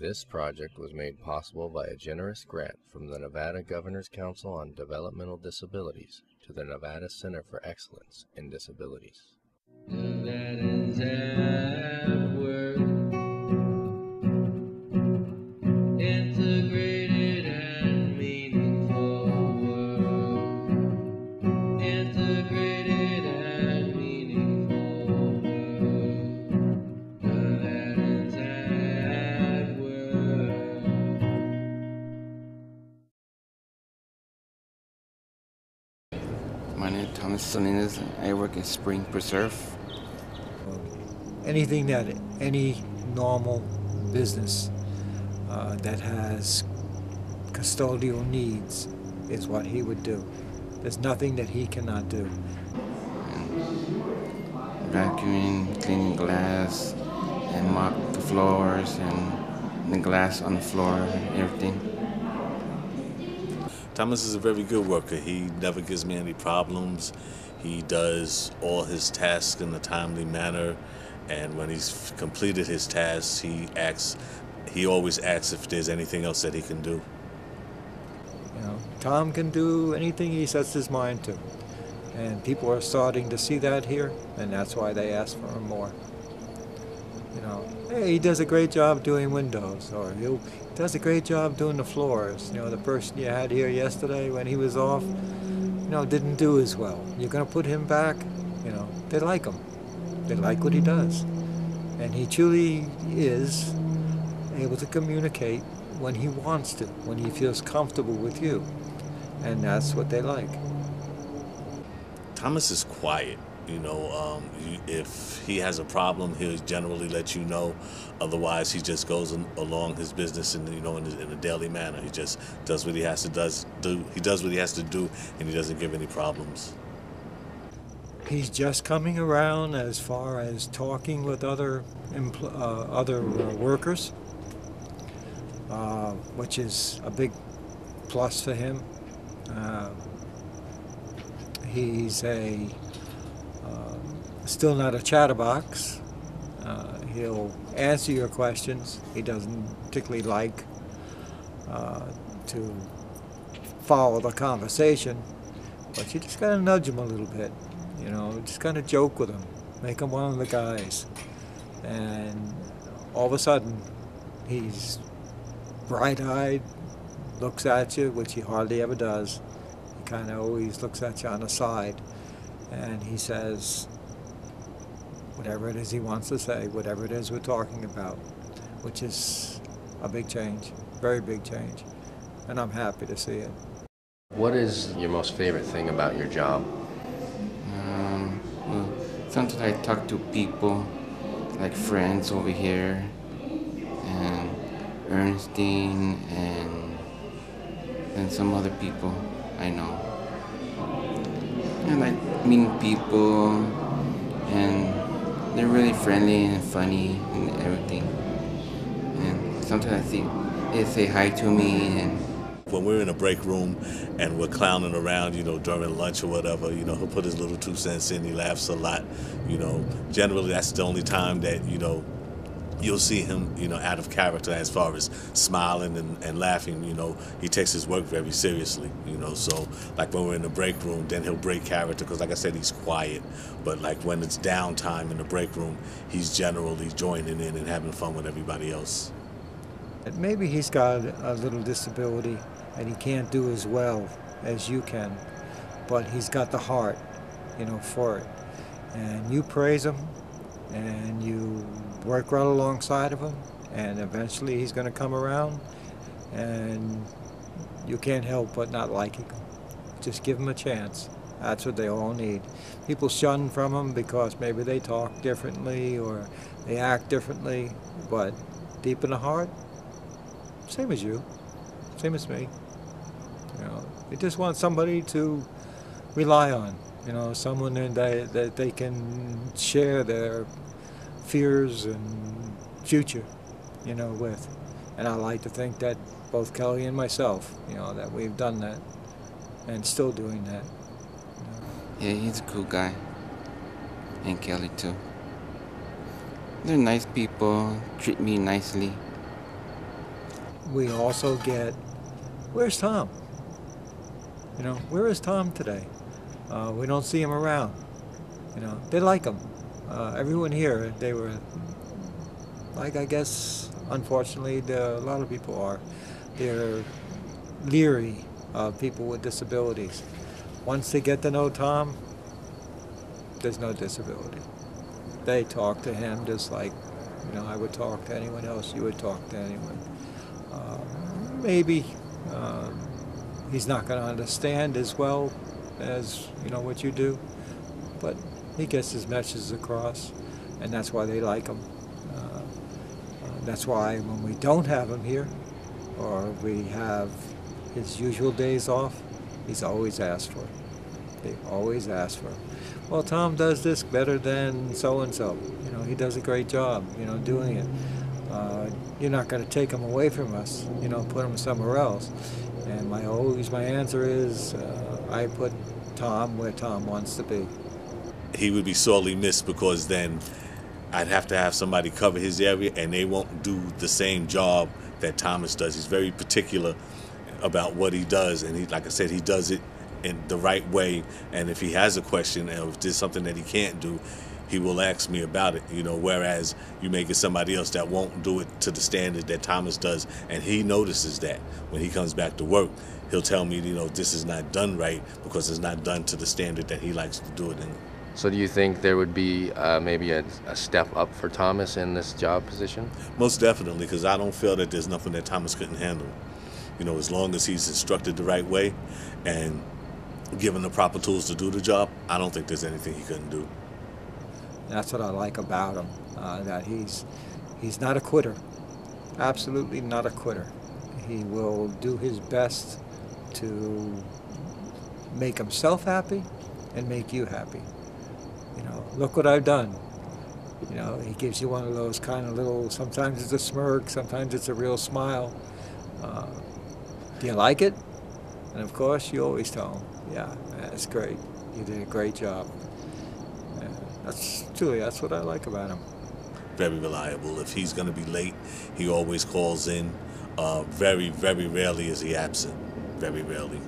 This project was made possible by a generous grant from the Nevada Governor's Council on Developmental Disabilities to the Nevada Center for Excellence in Disabilities. Nevadans at work, integrated and meaningful work, integrated and meaningful work, Nevadans at work. My name is Thomas Salinas. I work at Spring Preserve. Anything that any normal business that has custodial needs is what he would do. There's nothing that he cannot do. And vacuuming, cleaning glass, and mop the floors and the glass on the floor and everything. Thomas is a very good worker. He never gives me any problems. He does all his tasks in a timely manner, and when he's completed his tasks, he always asks if there's anything else that he can do. You know, Tom can do anything he sets his mind to, and people are starting to see that here, and that's why they ask for him more. You know, hey, he does a great job doing windows, or he does a great job doing the floors. You know, the person you had here yesterday when he was off, you know, didn't do as well. You're going to put him back. You know, they like him. They like what he does. And he truly is able to communicate when he wants to, when he feels comfortable with you. And that's what they like. Thomas is quiet. You know, if he has a problem, he'll generally let you know. Otherwise, he just goes along his business in a daily manner. He just does what he has to do. He does what he has to do, and he doesn't give any problems. He's just coming around as far as talking with other workers, which is a big plus for him. He's still not a chatterbox. He'll answer your questions. He doesn't particularly like to follow the conversation, but you just gotta nudge him a little bit. You know, just kind of joke with him, make him one of the guys, and all of a sudden he's bright-eyed, looks at you, which he hardly ever does. He kind of always looks at you on the side, and he says whatever it is he wants to say, whatever it is we're talking about, which is a big change, very big change, and I'm happy to see it. What is your most favorite thing about your job? Well, sometimes I talk to people, like friends over here, and Ernestine, and some other people I know. I like meeting people, and they're really friendly and funny and everything. And sometimes they say hi to me. And when we're in a break room and we're clowning around, during lunch or whatever, he'll put his little 2 cents in. He laughs a lot. Generally that's the only time that, you'll see him, out of character as far as smiling and laughing. He takes his work very seriously, so like when we're in the break room, then he'll break character because, like I said, he's quiet. But like when it's downtime in the break room, he's generally joining in and having fun with everybody else. Maybe he's got a little disability and he can't do as well as you can, but he's got the heart, for it. And you praise him and you work right alongside of him, and eventually he's going to come around, and you can't help but not liking him. Just give him a chance. That's what they all need. People shun from him because maybe they talk differently or they act differently, but deep in the heart, same as you, same as me. They just want somebody to rely on, someone that they can share their fears and future, with. And I like to think that both Kelly and myself, that we've done that and still doing that. yeah, he's a cool guy. And Kelly too. They're nice people, treat me nicely. we also get, where's Tom? You know, where is Tom today? We don't see him around. You know, they like him. Everyone here, they were, like I guess, unfortunately, a lot of people are. They're leery of people with disabilities. Once they get to know Tom, there's no disability. They talk to him just like, you know, I would talk to anyone else, you would talk to anyone. Maybe he's not going to understand as well as, you know, what you do, but he gets his messages across, and that's why they like him. That's why when we don't have him here, or we have his usual days off, he's always asked for it. They always ask for it. Well, Tom does this better than so-and-so. You know, he does a great job, you know, doing it. You're not going to take him away from us, you know, put him somewhere else. And my answer is, I put Tom where Tom wants to be. He would be sorely missed, because then I'd have to have somebody cover his area, and they won't do the same job that Thomas does. He's very particular about what he does, and he, like I said, he does it in the right way. And if he has a question, and if there's something that he can't do, he will ask me about it, you know, whereas you may get somebody else that won't do it to the standard that Thomas does, and he notices that. When he comes back to work, he'll tell me, you know, this is not done right because it's not done to the standard that he likes to do it in. So do you think there would be maybe a step up for Thomas in this job position? Most definitely, because I don't feel that there's nothing that Thomas couldn't handle. You know, as long as he's instructed the right way and given the proper tools to do the job, I don't think there's anything he couldn't do. That's what I like about him, that he's not a quitter, absolutely not a quitter. He will do his best to make himself happy and make you happy. You know, look what I've done. You know, he gives you one of those kind of little, sometimes it's a smirk, sometimes it's a real smile. Do you like it? And of course, you always tell him, yeah, that's great. You did a great job. That's what I like about him. Very reliable. If he's going to be late, he always calls in. Very, very rarely is he absent. Very rarely.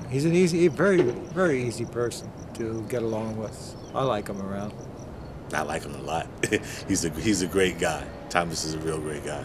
He's an very, very easy person to get along with. I like him around. I like him a lot. He's a great guy. Thomas is a real great guy.